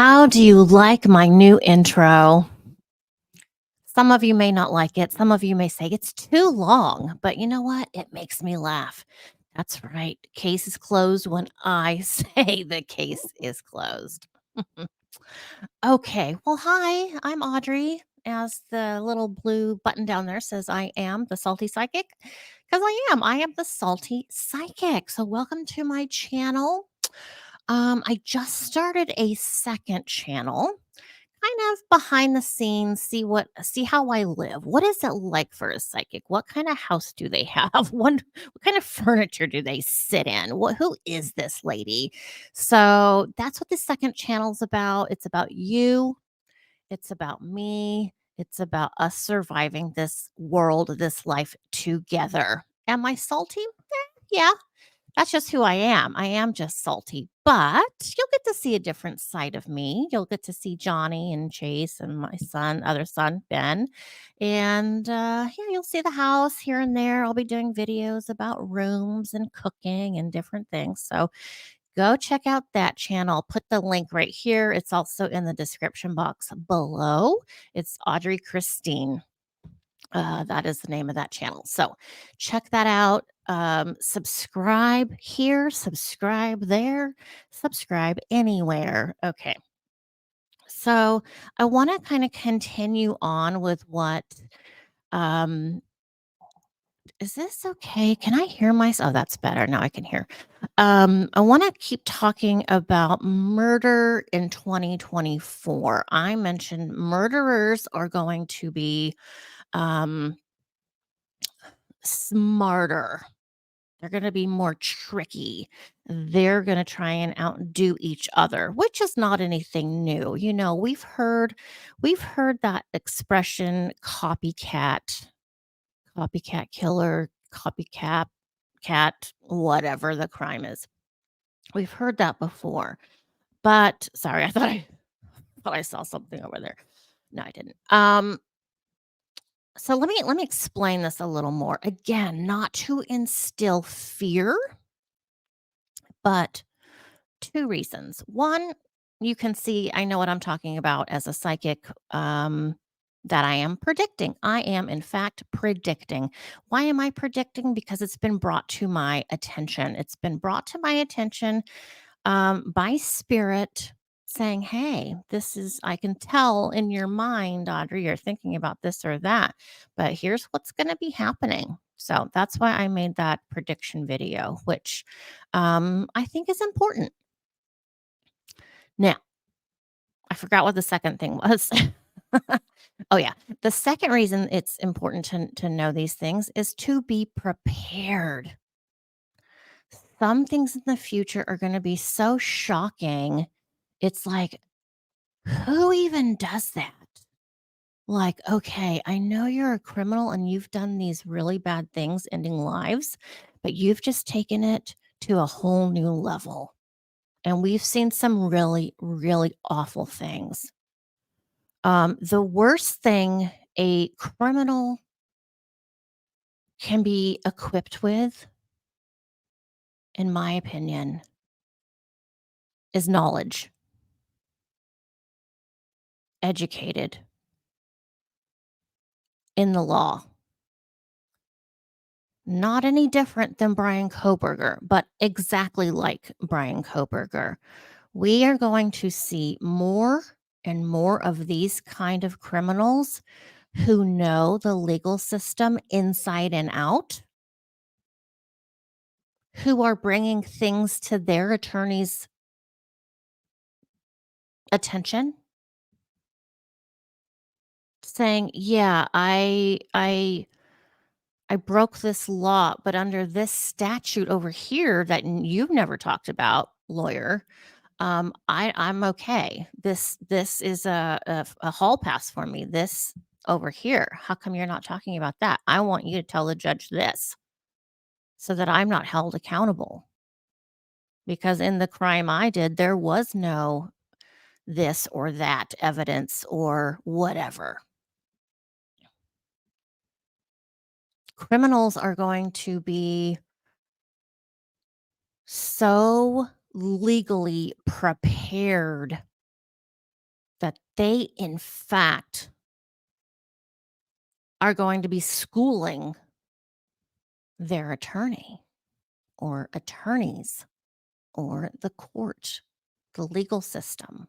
How do you like my new intro? Some of you may not like it. Some of you may say it's too long, but you know what? It makes me laugh. That's right. Case is closed when I say the case is closed. Okay. Well, hi, I'm Audrey. As the little blue button down there says, I am the salty psychic because I am. I am the salty psychic. So, welcome to my channel. I just started a second channel, kind of behind the scenes, see how I live. What is it like for a psychic? What kind of house do they have? What kind of furniture do they sit in? Who is this lady? So that's what the second channel's about. It's about you, it's about me, it's about us surviving this world, this life together. Am I salty? Yeah, that's just who I am. I am just salty, but you'll get to see a different side of me. You'll get to see Johnny and Chase and my other son, Ben. And yeah, you'll see the house here and there. I'll be doing videos about rooms and cooking and different things. So go check out that channel. I'll put the link right here. It's also in the description box below. It's Audrey Christine. That is the name of that channel. So check that out. Subscribe here, subscribe there, subscribe anywhere. Okay. So I want to kind of continue on with what um is this okay? Can I hear myself? Oh, that's better. Now I can hear. I want to keep talking about murder in 2024. I mentioned murderers are going to be um smarter. They're going to be more tricky. They're going to try and outdo each other, which is not anything new. You know, we've heard that expression copycat killer, copycat cat, whatever the crime is. We've heard that before. But sorry, I thought I saw something over there. No, I didn't. So let me explain this a little more. Again, not to instill fear, but two reasons. One, you can see I know what I'm talking about as a psychic, that I am predicting. I am, in fact, predicting. Why am I predicting? Because it's been brought to my attention. It's been brought to my attention by spirit saying, hey, I can tell in your mind, Audrey, you're thinking about this or that, but here's what's going to be happening. So that's why I made that prediction video, which I think is important. Now, I forgot what the second thing was. Oh, yeah. The second reason it's important to know these things is to be prepared. Some things in the future are going to be so shocking. It's like, who even does that? Like, okay, I know you're a criminal and you've done these really bad things, ending lives, but you've just taken it to a whole new level. And we've seen some really, really awful things. The worst thing a criminal can be equipped with, in my opinion, is knowledge, educated in the law. Not any different than BRYAN Kohberger, but exactly like BRYAN Kohberger. We are going to see more and more of these kind of criminals who know the legal system inside and out, who are bringing things to their attorney's attention, saying, "Yeah, I broke this law, but under this statute over here that you've never talked about, lawyer, I'm okay. This is a hall pass for me. This over here. How come you're not talking about that? I want you to tell the judge this so that I'm not held accountable because in the crime I did, there was no this or that evidence or whatever. Criminals are going to be so legally prepared that they, in fact, are going to be schooling their attorney or attorneys or the court, the legal system.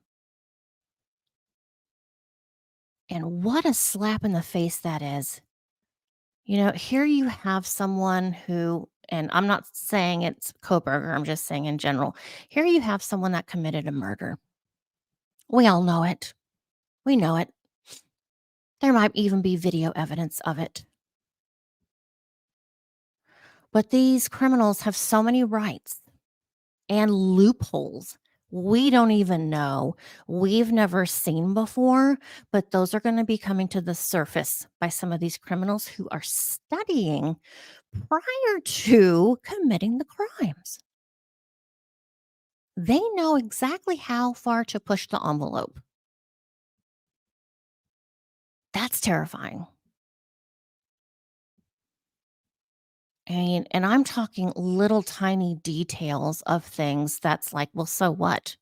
And what a slap in the face that is. Here you have someone who, and I'm not saying it's Kohberger, I'm just saying in general. Here you have someone that committed a murder. We all know it. We know it. There might even be video evidence of it. But these criminals have so many rights and loopholes we don't even know, we've never seen before, but those are going to be coming to the surface by some of these criminals who are studying prior to committing the crimes. They know exactly how far to push the envelope. That's terrifying. And I'm talking little tiny details of things that's like, well, so what?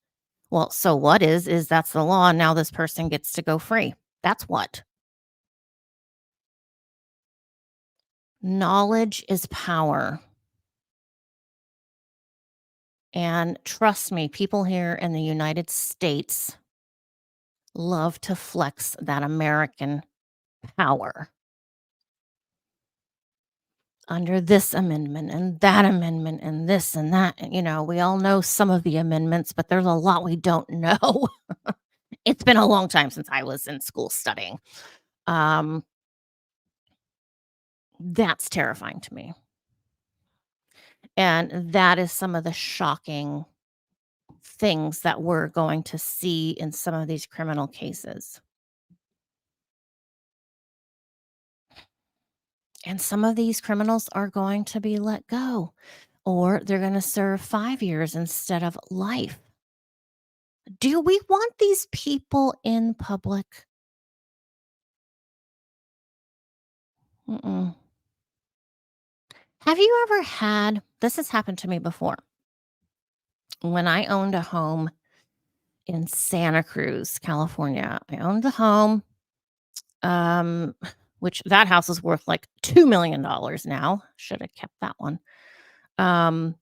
Well, so what is that's the law. Now this person gets to go free. That's what. Knowledge is power. And trust me, people here in the United States love to flex that American power under this amendment and that amendment and this and that. We all know some of the amendments, but there's a lot we don't know. It's been a long time since I was in school studying. Um, that's terrifying to me. And that is some of the shocking things that we're going to see in some of these criminal cases. And some of these criminals are going to be let go, or they're going to serve 5 years instead of life. Do we want these people in public? Mm-mm. Have you ever had this? Has happened to me before. When I owned a home in Santa Cruz, California, I owned the home, um, which that house is worth like $2 million now. Should have kept that one. Um,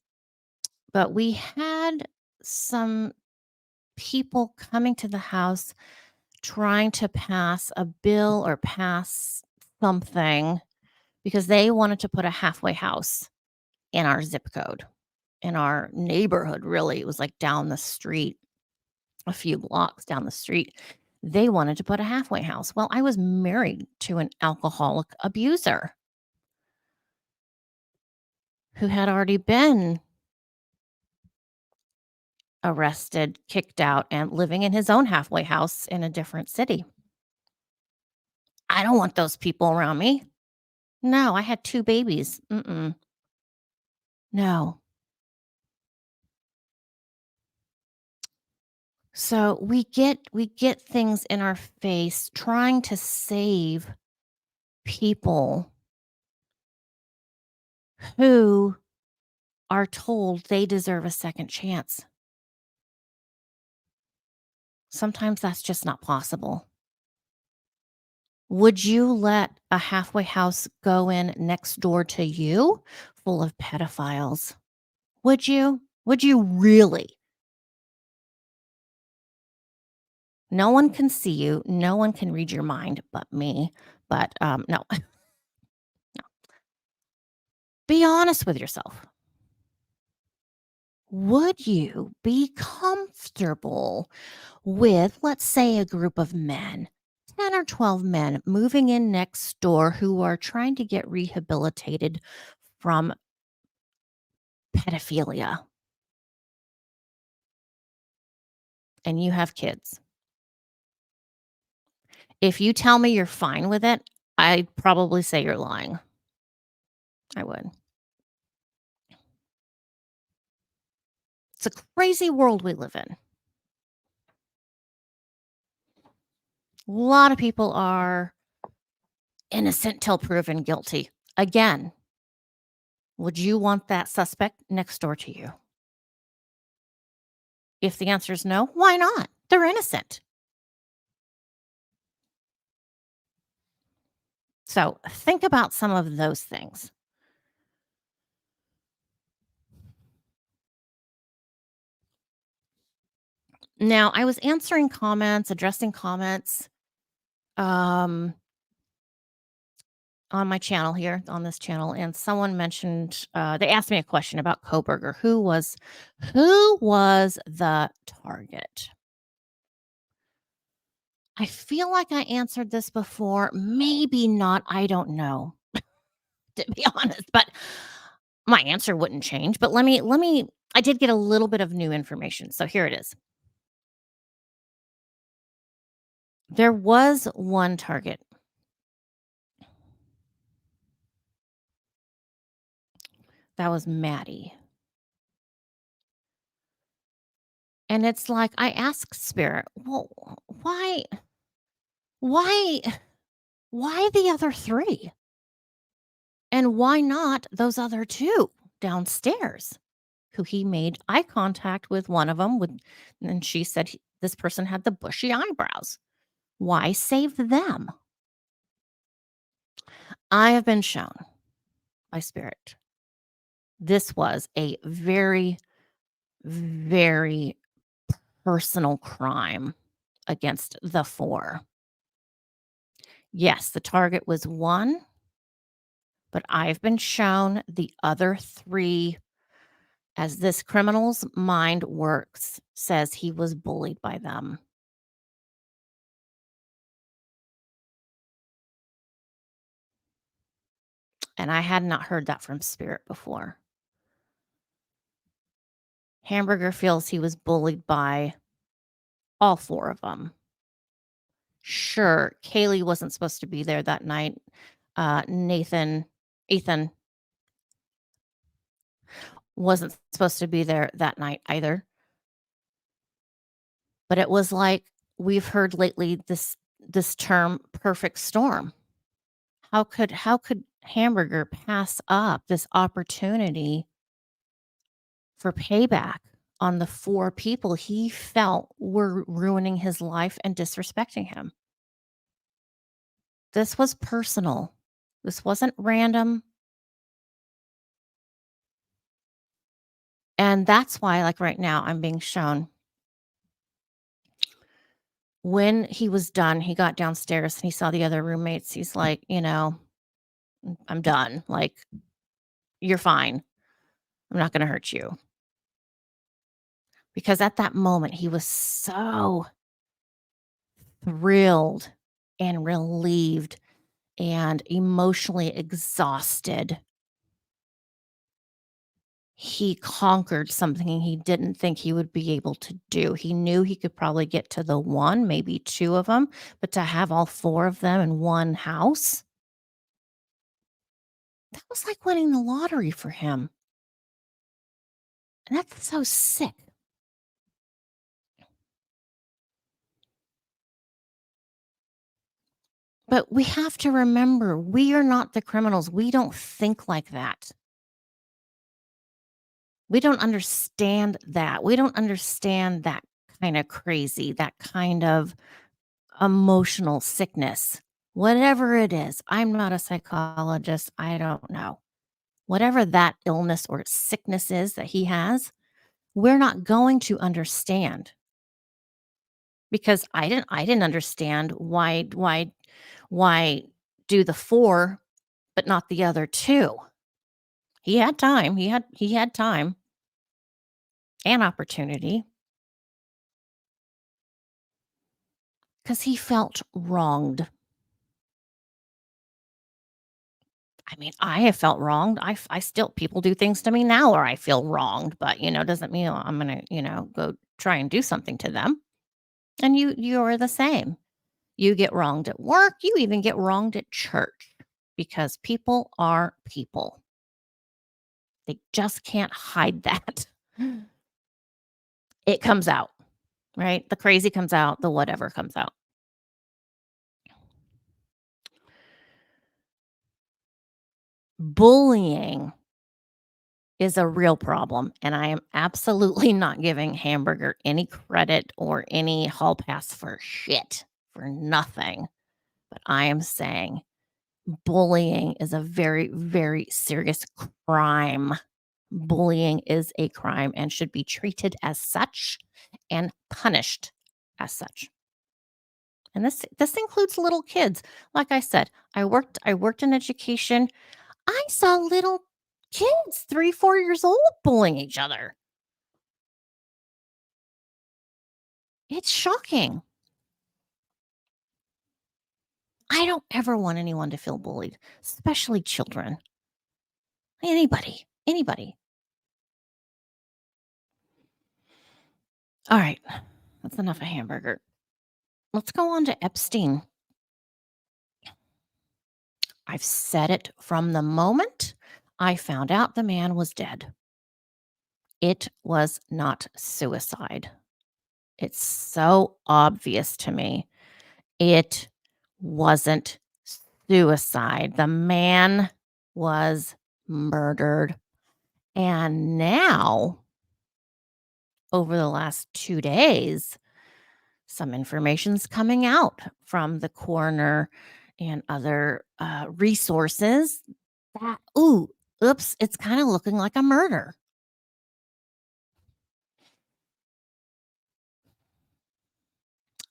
but we had some people coming to the house trying to pass a bill or pass something because they wanted to put a halfway house in our zip code, in our neighborhood, really. It was like down the street, a few blocks down the street. They wanted to put a halfway house. Well, I was married to an alcoholic abuser who had already been arrested, kicked out, and living in his own halfway house in a different city. I don't want those people around me. No, I had 2 babies. Mm-mm. No. So we get things in our face trying to save people who are told they deserve a second chance. Sometimes that's just not possible. Would you let a halfway house go in next door to you full of pedophiles? Would you? Would you really? No one can see you. No one can read your mind but me. But no, be honest with yourself. Would you be comfortable with, let's say, a group of men, 10 or 12 men moving in next door who are trying to get rehabilitated from pedophilia, and you have kids? If you tell me you're fine with it, I'd probably say you're lying. I would. It's a crazy world we live in. A lot of people are innocent till proven guilty. Again, would you want that suspect next door to you? If the answer is no, why not? They're innocent. So think about some of those things. Now, I was answering comments, addressing comments, um, on my channel here, on this channel, and someone mentioned, they asked me a question about Kohberger. Who was the target? I feel like I answered this before, maybe not, I don't know, to be honest, but my answer wouldn't change. But let me I did get a little bit of new information. So here it is. There was one target. That was Maddie. And it's like I asked Spirit, "Well, why why the other 3? And why not those other 2 downstairs?" Who he made eye contact with one of them with, and she said this person had the bushy eyebrows. Why save them? I have been shown by Spirit. This was a very, very personal crime against the 4. Yes, the target was 1, but I've been shown the other 3, as this criminal's mind works, says he was bullied by them. And I had not heard that from Spirit before. Hamburger feels he was bullied by all 4 of them. Sure, Kaylee wasn't supposed to be there that night. Ethan wasn't supposed to be there that night either. But it was like we've heard lately this term perfect storm. How could Hamburger pass up this opportunity for payback on the 4 people he felt were ruining his life and disrespecting him? This was personal. This wasn't random. And that's why, like right now, I'm being shown when he was done, he got downstairs and he saw the other roommates. He's like, I'm done. Like, you're fine. I'm not going to hurt you. Because at that moment, he was so thrilled and relieved and emotionally exhausted. He conquered something he didn't think he would be able to do. He knew he could probably get to the 1, maybe 2 of them, but to have all 4 of them in one house, that was like winning the lottery for him. And that's so sick. But we have to remember, we are not the criminals. We don't think like that. We don't understand that. We don't understand that kind of crazy, that kind of emotional sickness. Whatever it is, I'm not a psychologist. I don't know. Whatever that illness or sickness is that he has, we're not going to understand because I didn't understand why do the 4 but not the other 2. He had time. He had time and opportunity because he felt wronged. I mean, I have felt wronged. I still people do things to me now or I feel wronged, but, doesn't mean I'm gonna, go try and do something to them. And you're the same. You get wronged at work, you even get wronged at church because people are people. They just can't hide that. It comes out, right? The crazy comes out, the whatever comes out. Bullying is a real problem, and I am absolutely not giving Hamburger any credit or any hall pass for shit, for nothing. But I am saying Bullying is a very, very serious crime. Bullying is a crime and should be treated as such and punished as such. And this includes little kids. Like I said, I worked in education. I saw little kids, 3, 4 years old, bullying each other. It's shocking. I don't ever want anyone to feel bullied, especially children. Anybody, anybody. All right, that's enough of hamburger. Let's go on to Epstein. I've said it from the moment I found out the man was dead. It was not suicide. It's so obvious to me. It wasn't suicide. The man was murdered. And now, over the last 2 days, some information's coming out from the coroner and other resources that, ooh, oops, it's kind of looking like a murder.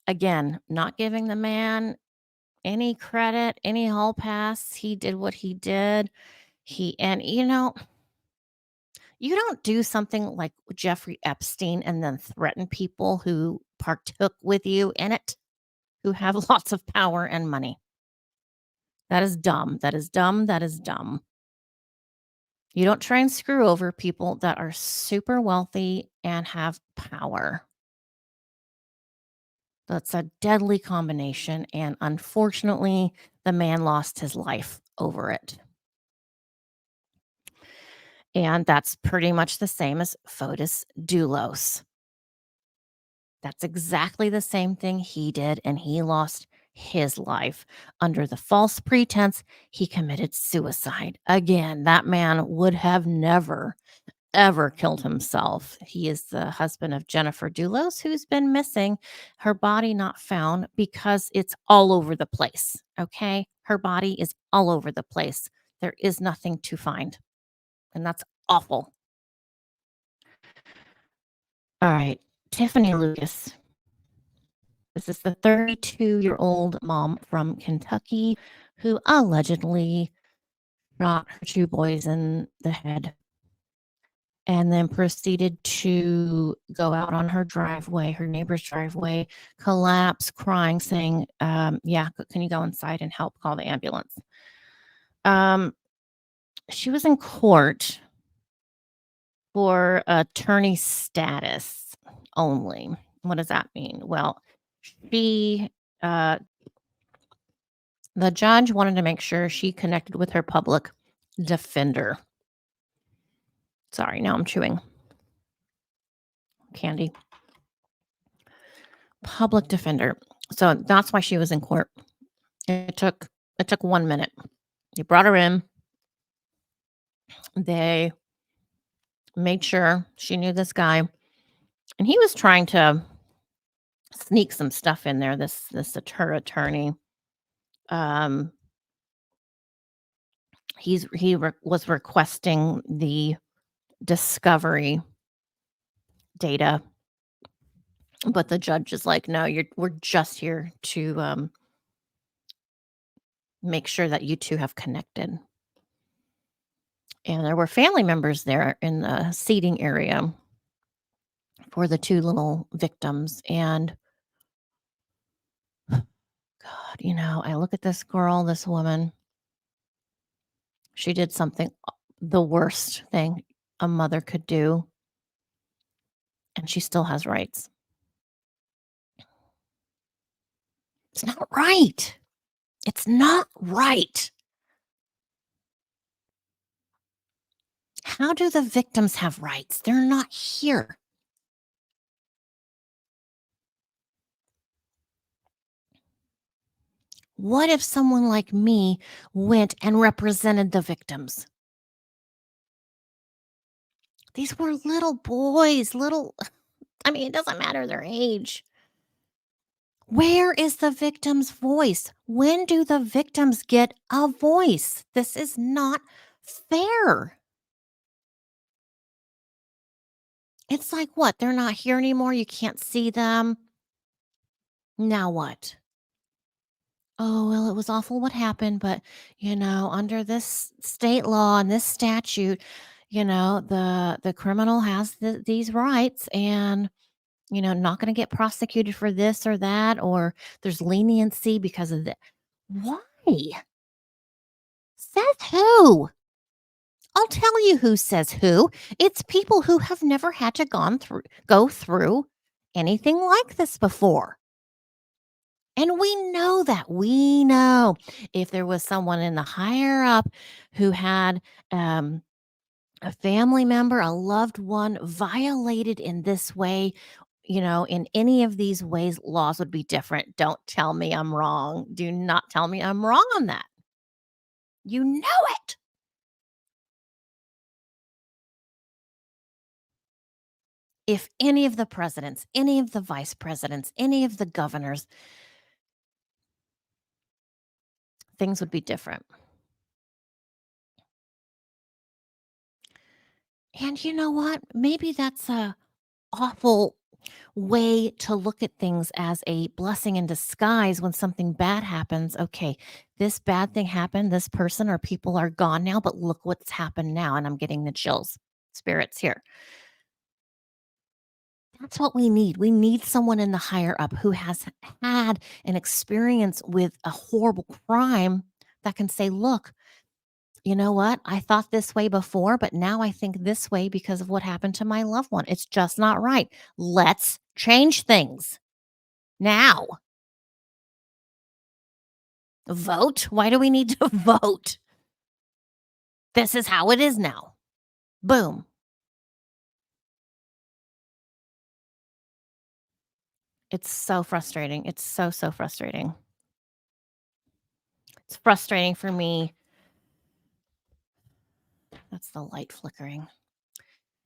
Again, not giving the man any credit, any hall pass. He did what he did. And you don't do something like Jeffrey Epstein and then threaten people who partook with you in it, who have lots of power and money. That is dumb. That is dumb. That is dumb. You don't try and screw over people that are super wealthy and have power. That's a deadly combination. And unfortunately, the man lost his life over it. And that's pretty much the same as Fotis Dulos. That's exactly the same thing he did, and he lost his life under the false pretense he committed suicide. Again, that man would have never, ever killed himself. He is the husband of Jennifer Dulos, who's been missing, her body not found because it's all over the place. Okay. Her body is all over the place. There is nothing to find. And that's awful. All right. Tiffany Lucas. This is the 32-year-old mom from Kentucky who allegedly shot her 2 boys in the head and then proceeded to go out on her driveway, her neighbor's driveway, collapse, crying, saying, yeah, can you go inside and help call the ambulance? She was in court for attorney status only. What does that mean? Well, she, the judge wanted to make sure she connected with her public defender. Sorry, now I'm chewing candy. Public defender. So that's why she was in court. It took 1 minute. They brought her in. They made sure she knew this guy, and he was trying to sneak some stuff in there. This her attorney. Was requesting the discovery data, but the judge is like, no, we're just here to make sure that you two have connected. And there were family members there in the seating area for the 2 little victims. And God, I look at this girl, this woman. She did something, the worst thing a mother could do, and she still has rights. It's not right. It's not right. How do the victims have rights? They're not here. What if someone like me went and represented the victims? These were little boys, it doesn't matter their age. Where is the victim's voice? When do the victims get a voice? This is not fair. It's like, what? They're not here anymore. You can't see them. Now what? Oh, well, it was awful what happened, but under this state law and this statute, the criminal has these rights and not going to get prosecuted for this or that, or there's leniency because of that. Why? Says who? I'll tell you who says who. It's people who have never had to go through anything like this before. And we know that. We know if there was someone in the higher up who had a family member, a loved one violated in this way, in any of these ways, laws would be different. Don't tell me I'm wrong. Do not tell me I'm wrong on that. You know it. If any of the presidents, any of the vice presidents, any of the governors, things would be different. And you know what? Maybe that's a awful way to look at things as a blessing in disguise when something bad happens. Okay, this bad thing happened, this person or people are gone now, but look what's happened now. And I'm getting the chills, spirits here. That's what we need. We need someone in the higher up who has had an experience with a horrible crime that can say, look, you know what? I thought this way before, but now I think this way because of what happened to my loved one. It's just not right. Let's change things now. Vote? Why do we need to vote? This is how it is now. Boom. It's so frustrating. It's so, so frustrating. It's frustrating for me. That's the light flickering.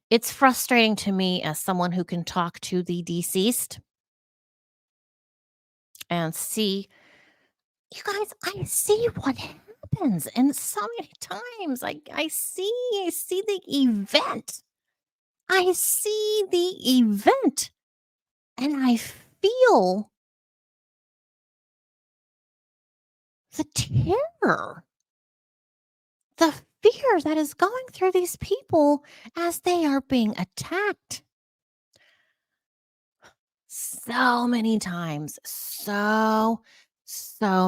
It's frustrating to me as someone who can talk to the deceased and see, you guys, I see what happens. And so many times I see the event. I see the event and I feel the terror, the fear that is going through these people as they are being attacked so many times, so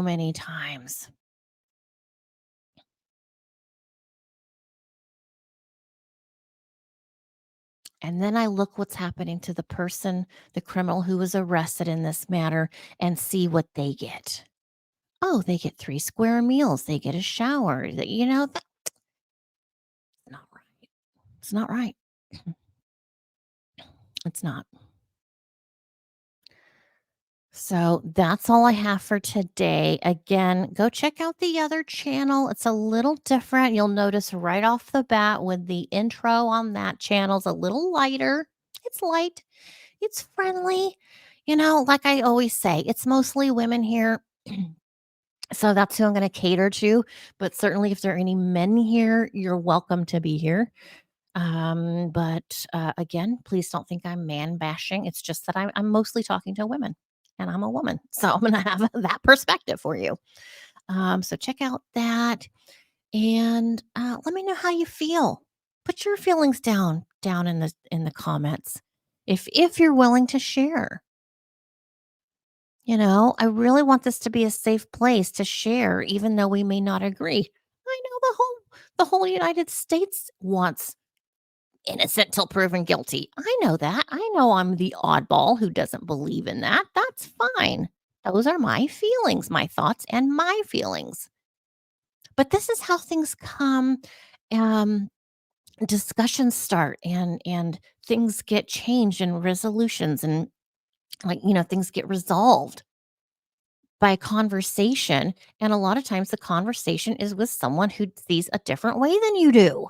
many times. And then I look what's happening to the person, the criminal who was arrested in this matter, and see what they get. Oh, they get 3 square meals, they get a shower, that's not right. It's not right. It's not. So that's all I have for today. Again, go check out the other channel. It's a little different. You'll notice right off the bat with the intro on that channel is a little lighter. It's light, it's friendly. Like I always say, it's mostly women here. So that's who I'm going to cater to. But certainly, if there are any men here, you're welcome to be here. But again, please don't think I'm man bashing. It's just that I'm mostly talking to women and I'm a woman. So I'm going to have that perspective for you. So check out that and let me know how you feel. Put your feelings down in the comments if you're willing to share. I really want this to be a safe place to share, even though we may not agree. I know the whole United States wants innocent till proven guilty. I know that. I know I'm the oddball who doesn't believe in that. That's fine. Those are my feelings, my thoughts, and my feelings. But this is how things come. Um, Discussions start and things get changed and resolutions and things get resolved by conversation. And a lot of times the conversation is with someone who sees a different way than you do.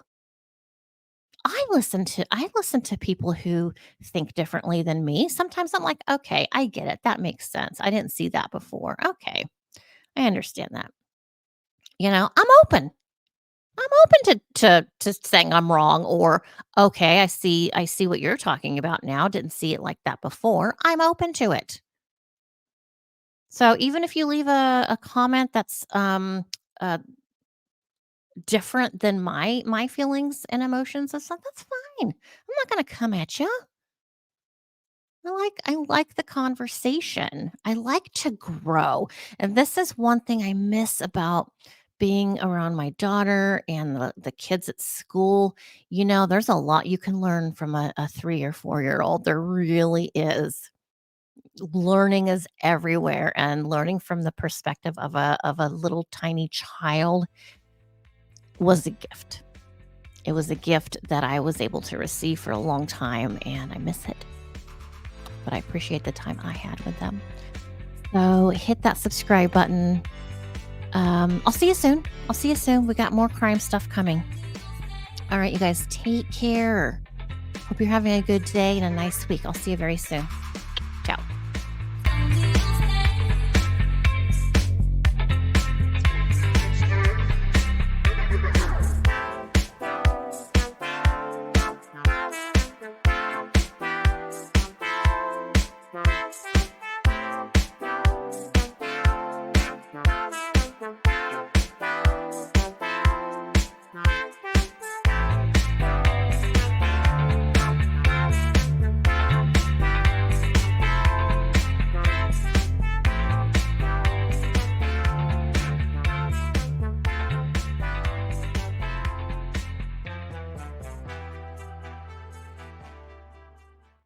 I listen to people who think differently than me. Sometimes I'm like, "Okay, I get it. That makes sense. I didn't see that before. Okay, I understand that." I'm open. I'm open to saying I'm wrong or, "Okay, I see what you're talking about now. Didn't see it like that before." I'm open to it. So even if you leave a comment that's, uh, different than my feelings and emotions, that's fine. I'm not gonna come at you. I like the conversation. I like to grow, and this is one thing I miss about being around my daughter and the kids at school. There's a lot you can learn from a 3 or 4-year-old. There really is. Learning is everywhere, and learning from the perspective of a little tiny child was a gift. It was a gift that I was able to receive for a long time, and I miss it, but I appreciate the time I had with them. So hit that subscribe button. I'll see you soon. I'll see you soon. We got more crime stuff coming. All right, you guys, take care. Hope you're having a good day and a nice week. I'll see you very soon.